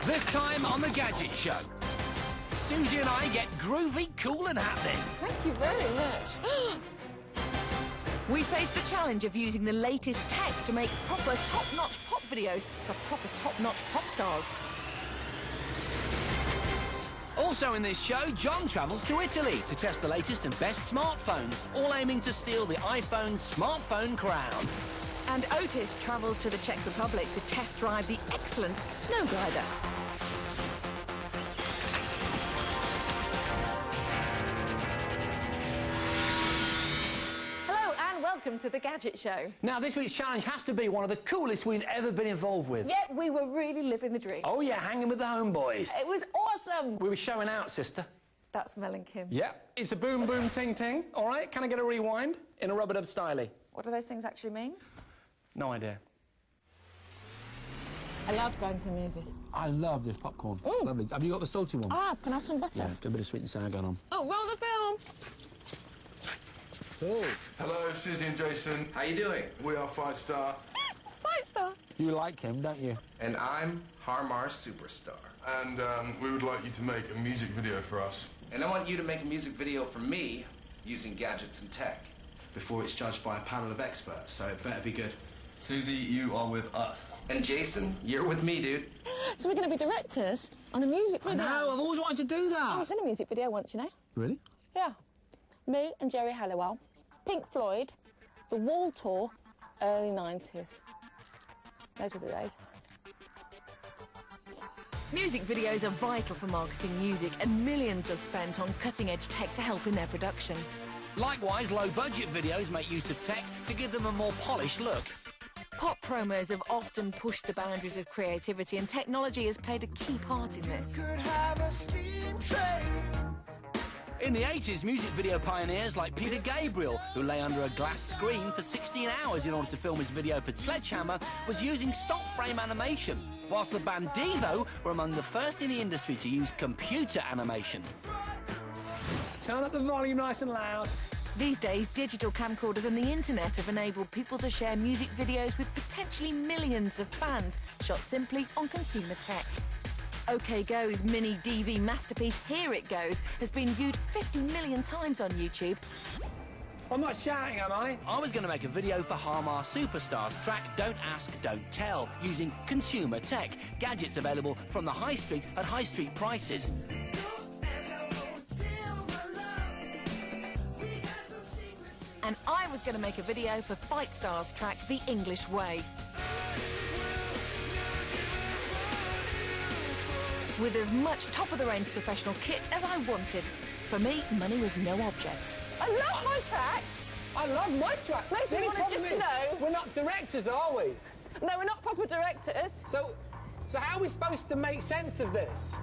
This time on the Gadget Show, Susie and I get groovy, cool and happening. Thank you very much. We face the challenge of using the latest tech to make proper top-notch pop videos for proper top-notch pop stars. Also in this show, John travels to Italy to test the latest and best smartphones, all aiming to steal the iPhone's smartphone crown. And Otis travels to the Czech Republic to test drive the excellent snow glider. Hello and welcome to the Gadget Show. Now, this week's challenge has to be one of the coolest we've ever been involved with. Yeah, we were really living the dream. Oh, yeah, hanging with the homeboys. It was awesome. We were showing out, sister. That's Mel and Kim. Yeah. It's a boom, boom, ting, ting. All right, can I get a rewind in a rubber-dub styly? What do those things actually mean? No idea. I love going to the movies. I love this popcorn. Mm. Lovely. Have you got the salty one? Ah, can I have some butter? Yeah, it's got a bit of sweet and sour going on. Oh, roll the film. Oh. Hello, Susie and Jason. How you doing? We are FIGHTSTAR. FIGHTSTAR. You like him, don't you? And I'm Har Superstar. And we would like you to make a music video for us. And I want you to make a music video for me using gadgets and tech before it's judged by a panel of experts, so it better be good. Susie, you are with us. And Jason, you're with me, dude. So we're going to be directors on a music video. No, I've always wanted to do that. I was in a music video once, you know. Really? Yeah. Me and Jerry Halliwell, Pink Floyd, The Wall Tour, early 90s. Those were the days. Music videos are vital for marketing music, and millions are spent on cutting-edge tech to help in their production. Likewise, low-budget videos make use of tech to give them a more polished look. Pop promos have often pushed the boundaries of creativity, and technology has played a key part in this. In the 80s, music video pioneers like Peter Gabriel, who lay under a glass screen for 16 hours in order to film his video for Sledgehammer, was using stop-frame animation, whilst the band Devo were among the first in the industry to use computer animation. Turn up the volume nice and loud. These days, digital camcorders and the internet have enabled people to share music videos with potentially millions of fans, shot simply on consumer tech. OK Go's mini DV masterpiece, Here It Goes, has been viewed 50 million times on YouTube. I'm not shouting, am I? I was going to make a video for Har Superstar's track Don't Ask, Don't Tell, using consumer tech. Gadgets available from the high street at high street prices. And I was going to make a video for FIGHTSTAR's track The English Way. With as much top-of-the-range professional kit as I wanted. For me, money was no object. I love my track. I love my track. Makes me want to just know. We're not directors, are we? No, we're not proper directors. So how are we supposed to make sense of this?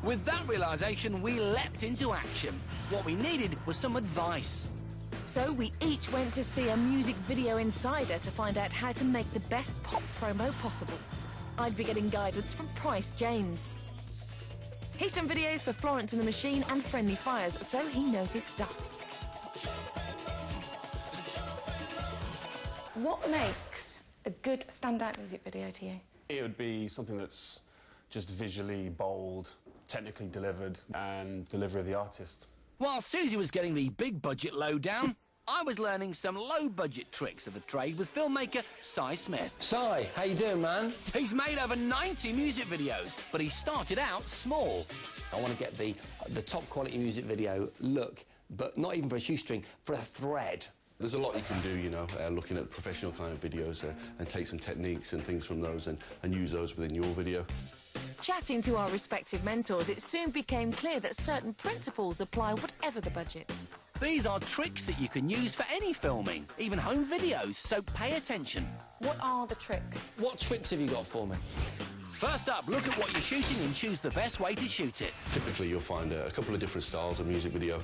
With that realisation, we leapt into action. What we needed was some advice. So we each went to see a music video insider to find out how to make the best pop promo possible. I'd be getting guidance from Price James. He's done videos for Florence and the Machine and Friendly Fires, so he knows his stuff. What makes a good standout music video to you? It would be something that's just visually bold, technically delivered, and delivery of the artist. While Susie was getting the big-budget lowdown, I was learning some low-budget tricks of the trade with filmmaker Si Smith. Si, how you doing, man? He's made over 90 music videos, but he started out small. I want to get the top-quality music video look, but not even for a shoestring, for a thread. There's a lot you can do, you know, looking at professional kind of videos and take some techniques and things from those and use those within your video. Chatting to our respective mentors, it soon became clear that certain principles apply whatever the budget. These are tricks that you can use for any filming, even home videos, so pay attention. What are the tricks? What tricks have you got for me? First up, look at what you're shooting and choose the best way to shoot it. Typically, you'll find a couple of different styles of music video.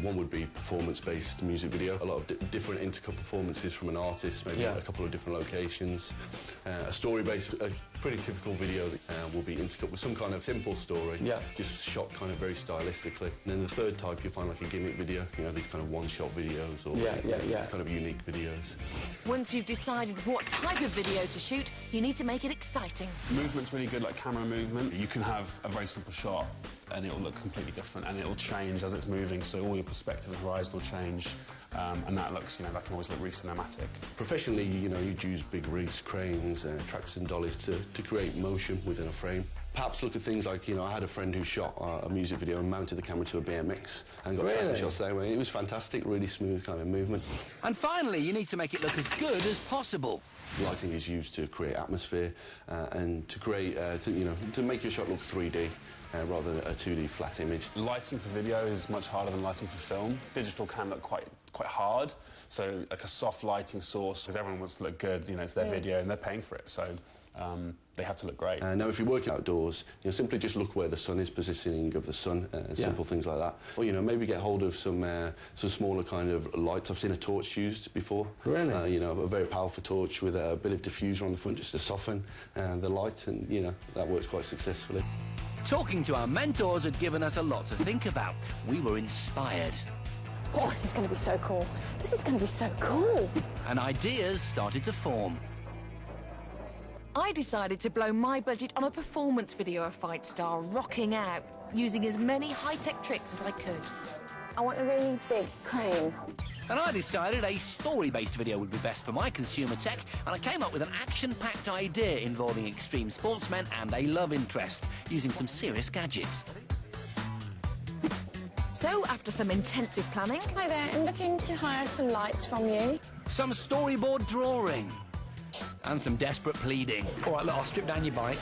One would be performance-based music video. A lot of different intercut performances from an artist, maybe a couple of different locations. A story-based, a pretty typical video will be intercut with some kind of simple story, just shot kind of very stylistically. And then the third type, you'll find like a gimmick video, you know, these kind of one-shot videos or these kind of unique videos. Once you've decided what type of video to shoot, you need to make it exciting. Movement's really good, like camera movement. You can have a very simple shot and it'll look completely different and it'll change as it's moving, so all your perspective and horizon will change, and that looks, you know, that can always look really cinematic. Professionally, you know, you'd use big rigs, cranes, tracks and dollies to create motion within a frame. Perhaps look at things like, you know, I had a friend who shot a music video and mounted the camera to a BMX and got tracking shots that way. It was fantastic, really smooth kind of movement. And finally, you need to make it look as good as possible. Lighting is used to create atmosphere and to create, to make your shot look 3D. Rather than a 2D flat image. Lighting for video is much harder than lighting for film. Digital can look quite hard, so like a soft lighting source, because everyone wants to look good, you know, it's their video and they're paying for it, so they have to look great. Now, if you're working outdoors, you know, simply just look where the sun is, positioning of the sun, simple things like that. Or, you know, maybe get hold of some smaller kind of lights. I've seen a torch used before. Really? You know, a very powerful torch with a bit of diffuser on the front just to soften the light, and, you know, that works quite successfully. Talking to our mentors had given us a lot to think about. We were inspired. Oh, this is going to be so cool. This is going to be so cool. And ideas started to form. I decided to blow my budget on a performance video of FIGHTSTAR rocking out, using as many high-tech tricks as I could. I want a really big crane. And I decided a story-based video would be best for my consumer tech, and I came up with an action-packed idea involving extreme sportsmen and a love interest, using some serious gadgets. So, after some intensive planning... Hi there, I'm looking to hire some lights from you. Some storyboard drawing. And some desperate pleading. All right, look, I'll strip down your bike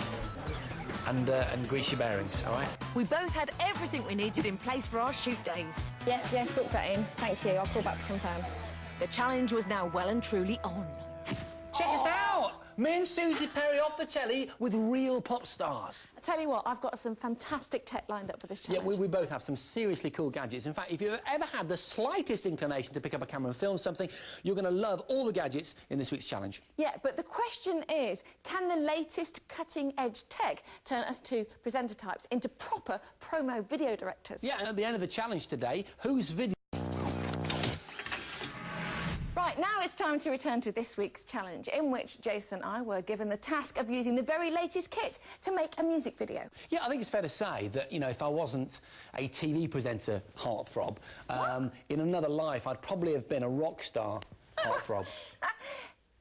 and grease your bearings, all right? We both had everything we needed in place for our shoot days. Yes, book that in. Thank you. I'll call back to confirm. The challenge was now well and truly on. Check us out! Me and Susie Perry off the telly with real pop stars. I tell you what, I've got some fantastic tech lined up for this challenge. Yeah, we both have some seriously cool gadgets. In fact, if you've ever had the slightest inclination to pick up a camera and film something, you're going to love all the gadgets in this week's challenge. Yeah, but the question is, can the latest cutting-edge tech turn us two presenter types into proper promo video directors? Yeah, and at the end of the challenge today, whose video... Right, now it's time to return to this week's challenge, in which Jason and I were given the task of using the very latest kit to make a music video. Yeah, I think it's fair to say that, you know, if I wasn't a TV presenter heartthrob, in another life I'd probably have been a rock star heartthrob.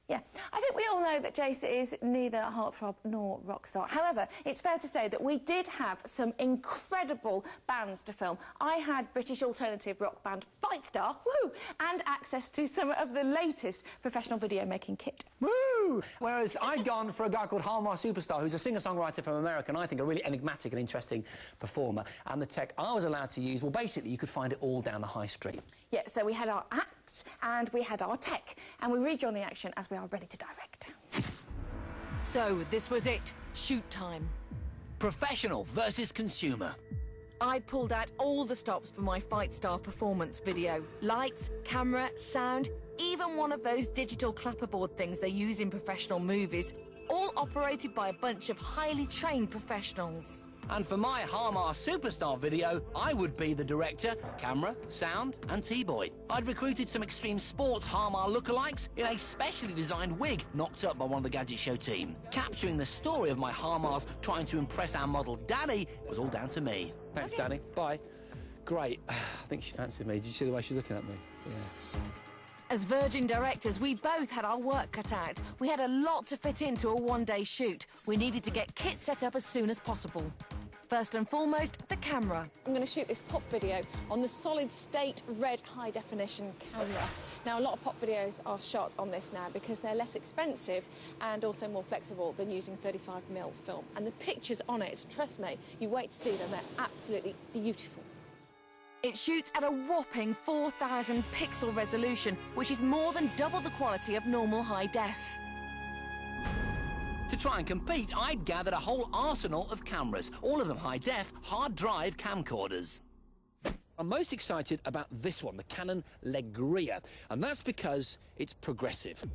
Yeah, I think we all know that Jason is neither a heartthrob nor rock star. However, it's fair to say that we did have some incredible bands to film. I had British alternative rock band FIGHTSTAR, woo, and access to some of the latest professional video making kit. Woo! Whereas I'd gone for a guy called Har Superstar, who's a singer-songwriter from America, and I think a really enigmatic and interesting performer. And the tech I was allowed to use, well, basically, you could find it all down the high street. Yeah, so we had our acts and we had our tech, and we rejoin the action as we are ready to direct. So, this was it. Shoot time. Professional versus consumer. I pulled out all the stops for my FIGHTSTAR performance video. Lights, camera, sound, even one of those digital clapperboard things they use in professional movies, all operated by a bunch of highly trained professionals. And for my Har Superstar video, I would be the director, camera, sound and T-boy. I'd recruited some extreme sports Har lookalikes in a specially designed wig knocked up by one of the Gadget Show team. Capturing the story of my Har trying to impress our model Daddy was all down to me. Thanks, Danny. Bye. Great. I think she fancied me. Did you see the way she's looking at me? Yeah. As Virgin directors, we both had our work cut out. We had a lot to fit into a one-day shoot. We needed to get kit set up as soon as possible. First and foremost, the camera. I'm going to shoot this pop video on the solid-state red high-definition camera. Now, a lot of pop videos are shot on this now because they're less expensive and also more flexible than using 35mm film. And the pictures on it, trust me, you wait to see them, they're absolutely beautiful. It shoots at a whopping 4,000 pixel resolution, which is more than double the quality of normal high def. To try and compete, I'd gathered a whole arsenal of cameras, all of them high-def, hard-drive camcorders. I'm most excited about this one, the Canon Legria, and that's because it's progressive.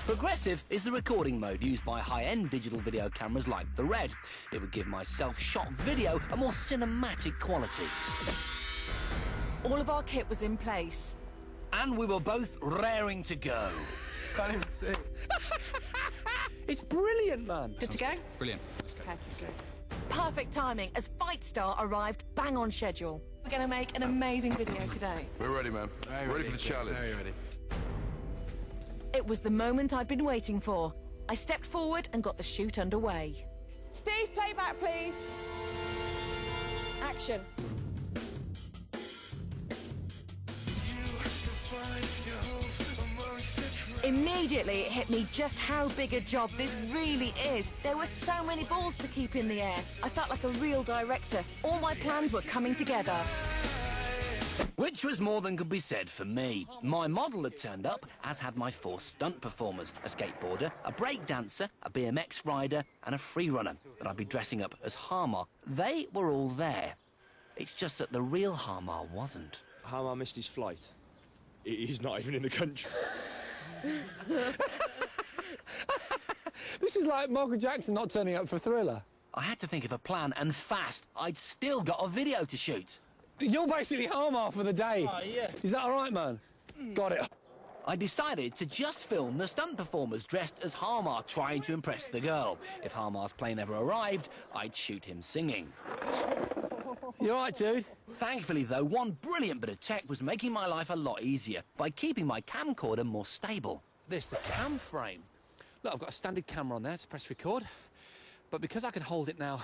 Progressive is the recording mode used by high-end digital video cameras like the Red. It would give my self-shot video a more cinematic quality. All of our kit was in place. And we were both raring to go. Can't even see. It's brilliant, man. Good to go? Brilliant. Let's go. Okay, let's go. Perfect timing as FIGHTSTAR arrived bang on schedule. We're going to make an amazing video today. We're ready, man. Ready for the challenge. Very ready. It was the moment I'd been waiting for. I stepped forward and got the shoot underway. Steve, playback, please. Action. Immediately, it hit me just how big a job this really is. There were so many balls to keep in the air. I felt like a real director. All my plans were coming together. Which was more than could be said for me. My model had turned up, as had my 4 stunt performers, a skateboarder, a break dancer, a BMX rider and a free runner that I'd be dressing up as Har. They were all there. It's just that the real Har wasn't. Har missed his flight. He's not even in the country. This is like Michael Jackson not turning up for Thriller. I had to think of a plan, and fast. I'd still got a video to shoot. You're basically Har for the day. Oh, yeah. Is that all right, man? Got it. I decided to just film the stunt performers dressed as Har trying to impress the girl. If Harmar's plane ever arrived, I'd shoot him singing. You all right, dude? Thankfully, though, one brilliant bit of tech was making my life a lot easier by keeping my camcorder more stable. This, the cam frame. Look, I've got a standard camera on there to press record, but because I can hold it now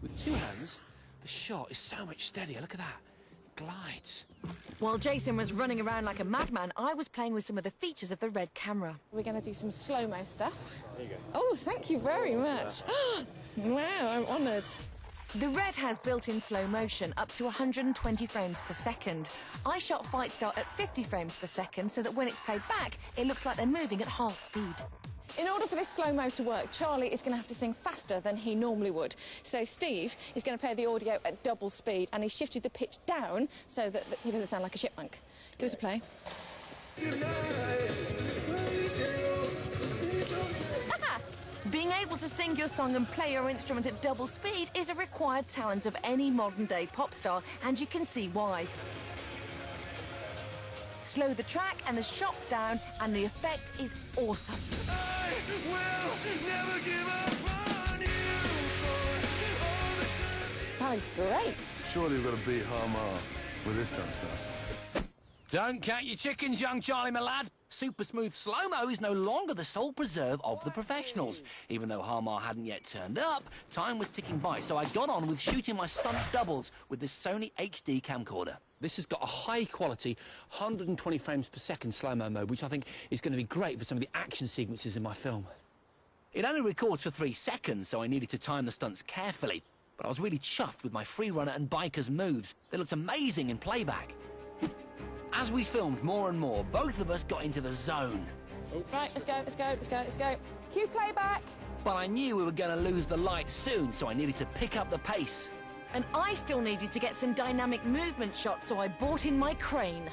with 2 hands, the shot is so much steadier. Look at that. It glides. While Jason was running around like a madman, I was playing with some of the features of the Red camera. We're going to do some slow-mo stuff. There you go. Oh, thank you very much. Wow, I'm honoured. The Red has built-in slow motion up to 120 frames per second. I shot FIGHTSTAR at 50 frames per second so that when it's played back, it looks like they're moving at half speed. In order for this slow-mo to work, Charlie is going to have to sing faster than he normally would. So Steve is going to play the audio at double speed, and he shifted the pitch down so that he doesn't sound like a chipmunk. Give us a play. Being able to sing your song and play your instrument at double speed is a required talent of any modern-day pop star, and you can see why. Slow the track and the shot's down, and the effect is awesome. I will never give up on you for all the That is great. Surely we've got to beat Har with this kind of stuff. Don't count your chickens, young Charlie, my lad. Super smooth slow-mo is no longer the sole preserve of the professionals. Even though Har hadn't yet turned up, time was ticking by, so I got on with shooting my stunt doubles with this Sony HD camcorder. This has got a high-quality 120 frames per second slow-mo mode, which I think is going to be great for some of the action sequences in my film. It only records for 3 seconds, so I needed to time the stunts carefully. But I was really chuffed with my free runner and biker's moves. They looked amazing in playback. As we filmed more and more, both of us got into the zone. Right, let's go. Cue playback. But I knew we were going to lose the light soon, so I needed to pick up the pace. And I still needed to get some dynamic movement shots, so I brought in my crane.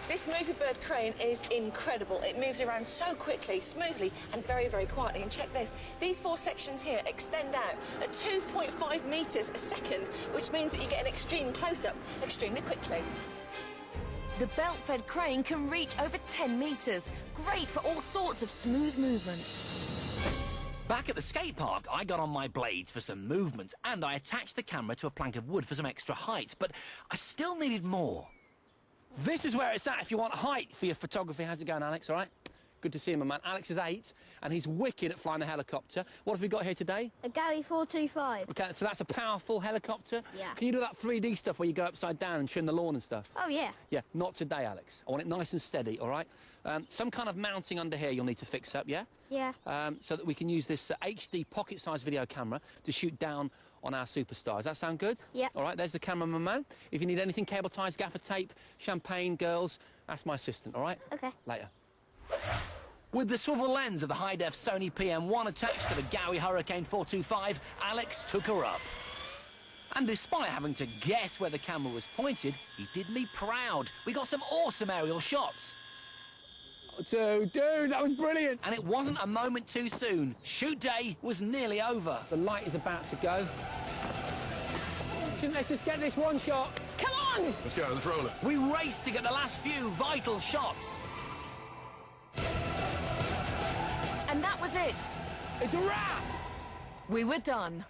This movie bird crane is incredible. It moves around so quickly, smoothly, and very, very quietly. And check this. These 4 sections here extend out at 2.5 metres a second, which means that you get an extreme close-up extremely quickly. The belt-fed crane can reach over 10 metres. Great for all sorts of smooth movement. Back at the skate park, I got on my blades for some movement, and I attached the camera to a plank of wood for some extra height, but I still needed more. This is where it's at if you want height for your photography. How's it going, Alex, all right? Good to see you, my man. Alex is 8, and he's wicked at flying a helicopter. What have we got here today? A Galley 425. OK, so that's a powerful helicopter? Yeah. Can you do that 3D stuff where you go upside down and trim the lawn and stuff? Oh, yeah. Yeah, not today, Alex. I want it nice and steady, all right? Some kind of mounting under here you'll need to fix up, yeah? Yeah. So that we can use this HD pocket-sized video camera to shoot down on our superstar. Does that sound good? Yeah. All right, there's the cameraman man. If you need anything, cable ties, gaffer tape, champagne, girls, that's my assistant, all right? OK. Later. With the swivel lens of the high-def Sony PM1 attached to the Gowie Hurricane 425, Alex took her up. And despite having to guess where the camera was pointed, he did me proud. We got some awesome aerial shots. Dude, that was brilliant. And it wasn't a moment too soon. Shoot day was nearly over. The light is about to go. Let's just get this one shot. Come on! Let's go, let's roll it. We raced to get the last few vital shots. was it. It's a wrap! We were done.